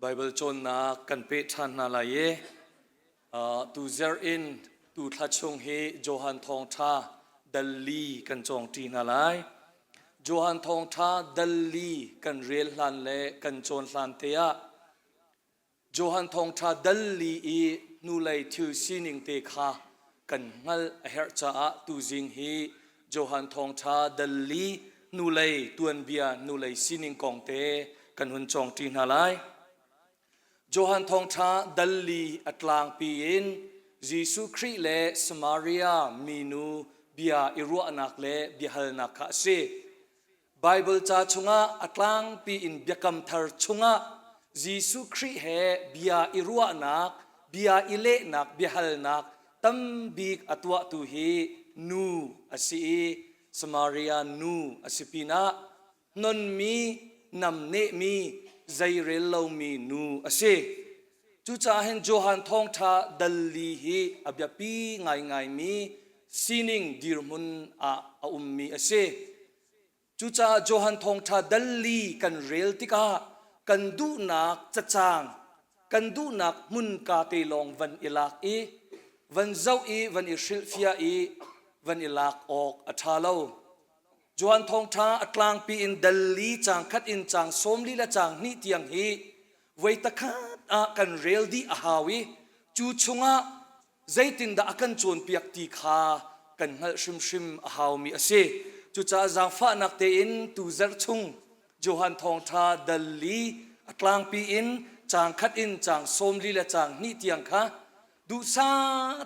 Baibal Cawnnak kan pe than na la ye tu zer in tu thachung he Johan thong tha dalli kan chong ti na lai Johan thong tha dalli kan rel hlan le kan chon hlan te ya Johan thong tha dalli I nu lai thu sining te kha kan ngal a her cha a tu jing hi Johan thong tha dalli nu lai tuan bia nu lai sining kong te kan hun chong ti na lai Johan thong tha dalli atlang pi in Jesu Christ le Samaria minu bia irua nak le bihal nak kha se Bible cha chunga atlang pi in biakam thar chunga Jesu Christ he bia irua nak bia ile nak bihal nak tam big atwa tu hi nu asi Samaria nu asipina non mi nam ne mi zairel lo mi nu ase chu cha hen Johan thong tha dalli hi abya pi ngai mi sining dirmun a ummi ase chu cha Johan thong tha dalli kan rel tika kan du nak chachang kan du nak mun ka te long van ilak I van zau I van ishil fia I van ilak ok athalo Johan thong tha atlang pi in dalli chang khat in chang somli la chang ni tiang hi wei takhat a kan rel di a hawi chu chunga zaitin da akan chon piak ti kha kan hal shim a haw mi ase chu cha zang fa nak te in tu zar chung Johan thong tha dalli atlang pi in chang khat in chang somli la chang ni tiang kha du sa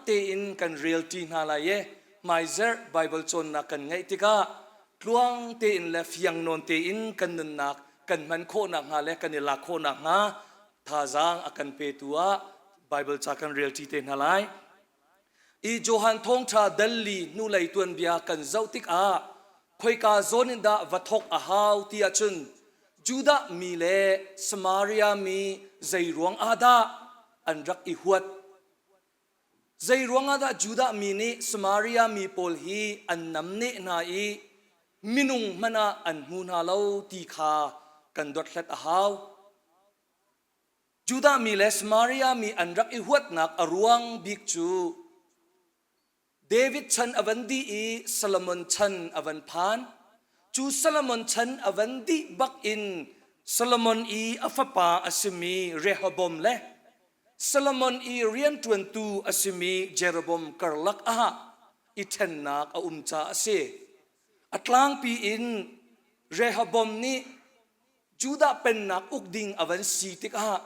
te in kan rel ti na la ye mai zer Bible chon na kan ngai tika luang te in la fiang non te in kan nun nak kan man kho nak nga le kan ila kho nak nga tha zang akan pe tua Bible cha kan real ti te na lai I Johan thong tha dalli nu lai tuan bia kan zau tik a khoi ka zon in da vathok a haw ti a chun Juda mi le Samaria mi zai ruang ada an rak I huat zai ruang ada Juda mi ni Samaria mi pol hi an nam ne na I minung mana an huna lo ti kha kan dot hlet a haw Juda mi le Samaria mi an rak I huat nak aruang bik chu David chan avandi I Solomon chan avan phan chu Solomon chan avandi bak in Solomon I afapa asimi Rehoboam le Solomon I rian tuan tu asimi Jeroboam karlak a iten nak a umcha ase atlang pi in Rehoboam ni Juda pen nak ukding avan sitik a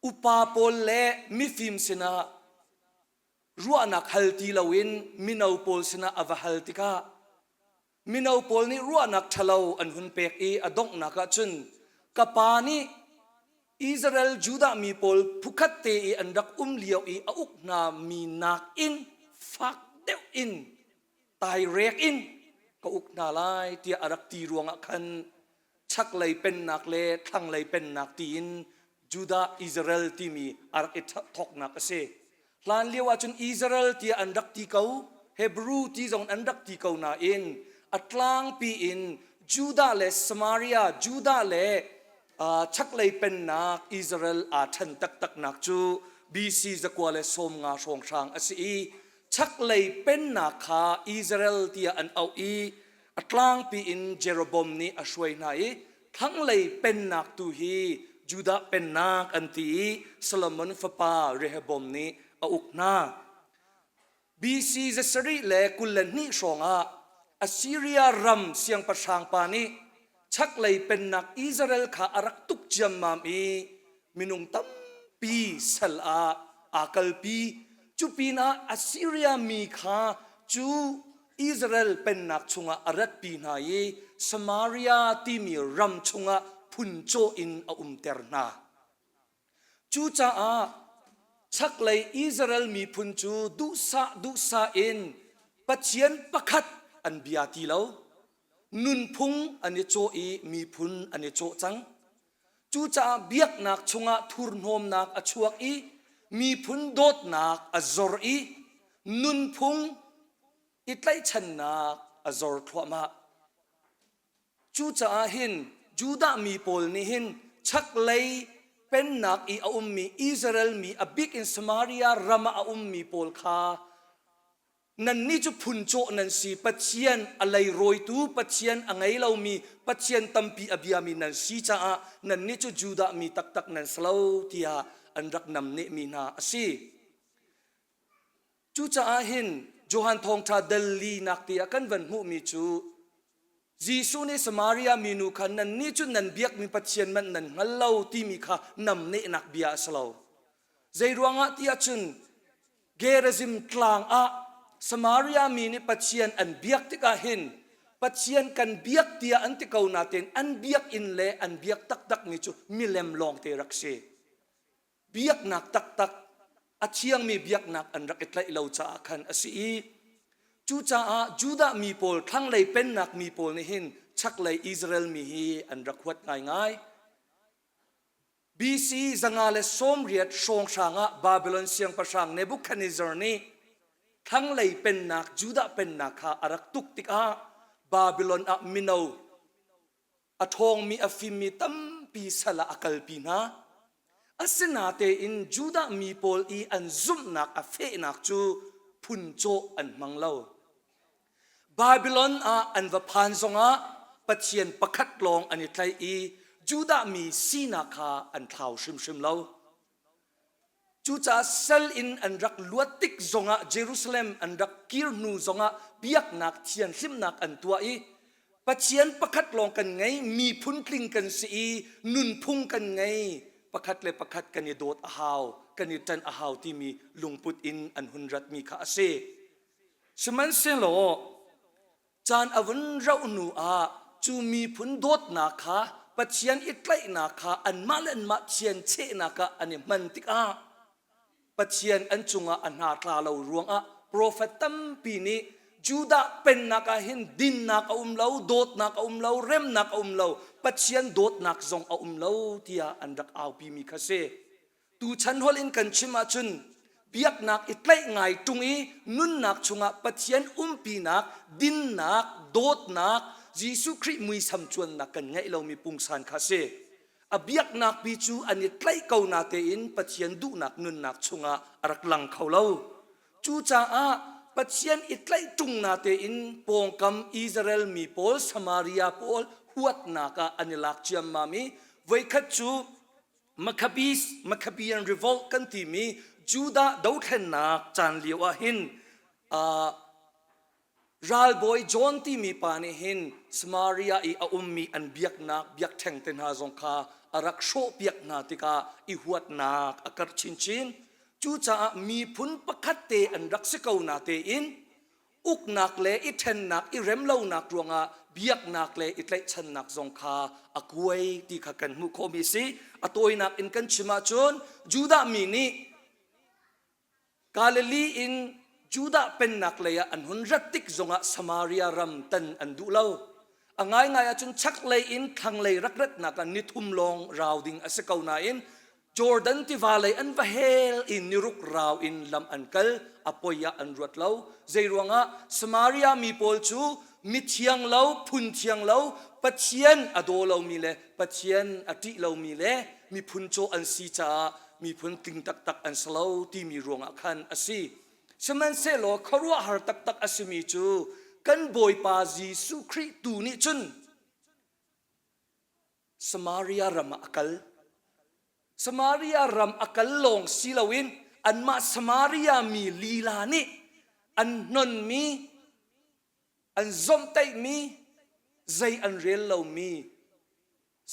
upa pol le mifim sina ruwa nak halti lawin minaw pol sina avahaltika minaw pol ni ruwa nak thalaw an hun pek I adong naka chun kapani Israel Juda mi pol phukat te I andak liaw I auk na mi nak in fak deu in tai rek in ka uk na lai tia arak ti ruang khan chak lai pen nak le thang lai pen nak ti in Juda Israel ti mi arak it thok nak ase lan liwa chun Israel tia andak ti kau Hebrew ti zong andak ti kau na in atlang pi in Juda le Samaria Juda le chak lai pen nak Israel a than tak nak chu BC zakwa le som nga song sang ase chak lai pen na kha Israel tia an au I atlang pi in Jeroboam ni ashwai na I thang lai pen nak tu hi Juda pen nak anti Solomon fapa Rehoboam ni auk na BC zasari le kulan ni songa Assyria ram siang pasang pa ni chak lai pen nak Israel kha arak tuk jam mam I minung tam pi sal a akal pi chupina Assyria mi kha chu Israel pen nak chunga arat pi na ye Samaria ti mi ram chunga puncho in a terna chu cha a chak lai Israel mi punchu du sa in pachian pakhat an biati lo nun phung ani cho I mi phun ani cho chang chu cha biak nak chunga thur nom nak achuak I mi phun dot nak azor I nun phung itlai chan nak azor thwama chu cha hin Juda mi pol ni hin chak lay เป็นนักอีอาอุมมีอิสราเอลมีอบิกอินสมาริยารามาอาอุมมีโพลคานั่นนี่จุพุนโจนั่นสีปัจเจียนอะไรโรยตูปัจเจียนอังไงเรามีปัจเจียนตัมปีอบิยามีนั่นสีจ้านั่นนี่จุจูดามีตักตักนั่นสลาวที่อันรักนำเนมีนาอสีจูจ้าหินโจฮันทองชาเดลีนักที่กันวันหูมีจูจีซูในสมาริยามีนูขันนั่นนี่จุนันเบียกมีปัจเจียนมันนั่นฮัลโลที่มีค่ะนำเนนักเบียสลาวใจรวงที่จุนเกเรซิมกลางสมาริยามีนี่ปัจเจียนอันเบียกที่กาหินปัจเจียนกันเบียกที่อันที่เขานาเตนอันเบียกอินเลอันเบียกตักตักมีจูมิเลมลองเตรักเชเบียกนักตักตักอาเชียงมีเบียกนักอันรักเอตไลเราจะขันอสีจูจ้าจูดามีโพลทั้งเลยเป็นนักมีโพลในหินชักเลยอิสราเอลมีฮีอันรักวัดง่ายบีซีจังอาเลสมเรียดชงช่างบาบิลอนเสียงประชังเนบุคัดเนซาร์นี่ทั้งเลยเป็นนักจูดาเป็นนักฮาอารักตุกติกบาบิลอนมินาอทองมีอฟิมีตัมปีสละอักลปีนาอัศนาเตอินจูดามีโพลอีอันซุมนักอเฟนักจูพุนโจอันมังเลาบาบิลอนอันวพานซงปัจเจียนประคัดลองอันนี้ไทยจูดามีสีนาคาอันเท้าชิมเลาจูจ้าเซลอินอันรักลวดติกซงเยรูซาเล็มอันรักกิรนูซงเบียกนักเทียนซิมนักอันตัวปัจเจียนประคัดลองกันไงมีพุนกลิ่งกันสีนุนพุ่งกันไงประคัดเลยประคัดกันยโดดอาหาวกันยจันอาหาวที่มีลุงปุดอินอันหุนรัตมีข้าเซสมันเซโลจานอวันเราหนูจูมีพุนโดดนาคาปัจเจียนอิตไลนาคาอันมาเลนมาเชียนเชนาคาอันนี้มันติกปัจเจียนอันจุงอันหาตาเรารวงโปรเฟตตัมปีนี้จูดาเป็นนักหินดินนักเลาโดดนักเลาเร็มนักเลาปัจเจียนโดดนักซงเลาที่อันรักเอาปีมีคาเซตูฉันฮอลินกันชิมาจุนเบียกนักอิตไลไงจุงนุนนักจุงปัจเจียนปีนักดินนักโดดนักยิสุคริมุยสัมชวนนักกันไงเรามีปุงสันคาเซอเบียกนักบิจูอันนี้ใกล้เก่านาเตอินปัจเจียนดุนักนุนนักชงอารักลังเขาเล่าจูจ้าปัจเจียนอิตไลจุงนาเตอินปองคำอิสราเอลมีโพลสมาริยาโพลหัวนักอันนี้ลักเจียมมามีไว้ขัดจูมัคบียันรีโวลกันที่มีจูดาดาวเทนนักจานเลียวหินรัลบอยจอนที่มีปานิหินสมาริยาอีอาอุมมีอันเบียกนักเบียกแทงเตนฮาซงคาอารักโชเบียกนาติกาอีหัวนักอากาศชินจูจ้ามีพุนประคัดเตอันรักสกาวนาเตอินอุกนักเลอิเทนนักอิเรมเลานักรวงเบียกนักเลอิตเลชันนักซงคาอากวยที่ขักันมุโคมิซีอตัวนักอินกันชิมาจนจูดามีนี่กาเลลีอินจูดาเป็นนักเลยอันหุนรัตติกซงสมาริยารัมตันอันดูเล่าง่ายจนชักเลยอินทังเลยรักรัตนักอันนิทุมลองราวดิ่งอสกาวนาอินจอร์แดนที่วาเลยอันวะเฮลอินนิรุกราวอินลำอันกัลอปอยอันรวดเล่าใจรวงสมาริยามีโพลจูมิเทียงเล่าพุนเทียงเล่าปัจเจียนอโดเล่ามีเลปัจเจียนอติเล่ามีเลมีพุนโจอันซีจามีพุนติงตักตักอันสลาวที่มีรวงคันอซีสมันเซโลครัวหาตักตักอสิมีจูกันบอยปาจีสุคริตูนิจุนสมาริยารำอักลสมาริยารำอักลลงศิลวินอันมาสมาริยามีลีลานิอันนนมีอันซอมไตมีใจอันเรียลเรามี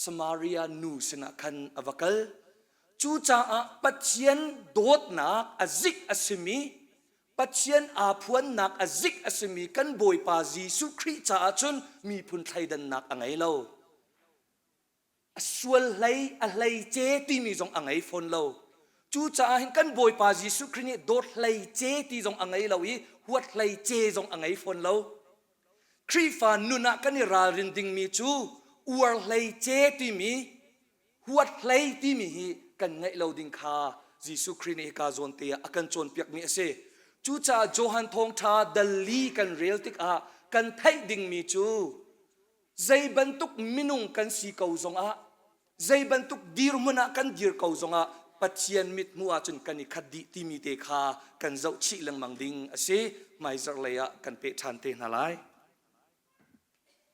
สมาริยานูสนักันอวกลจูจ้าปัจเจียนโดดนักอซิกอสิมีปัจเจียนอาพวนนักอซิกอสิมีกันบอยปาจีสุคริจ้าจนมีพุนไทยดันนักอังไงเราส่วนอะไรเจที่มีจงอังไงฟอนเราจูจ้าเห็นกันบอยปาจีสุครินี่โดดอะไรเจที่จงอังไงเราหัวอะไรเจจงอังไงฟอนเราครีฟานุนักกันนี่รารินดิงมีจูอวร์เลยเจที่มีหัวเลยที่มีกันไงเราดิงคาจีสุครินี่กาจวนเตียอากันจวนเปียกมีเสจูจ้าโจฮันทองชาดัลลีกันเรียลติกกันไทยดิงมีจูใจบรรทุกมินุงกันสีเกาจง ใจบรรทุกดีรุมนะกันดีร์เขาจงอ่ะปัจเจียนมิดมัวจนกันนิคดีที่มีเตคากันเจ้าชีลังมังดิงอาศัยไม่จะเลยกันเปทันเตนอะไร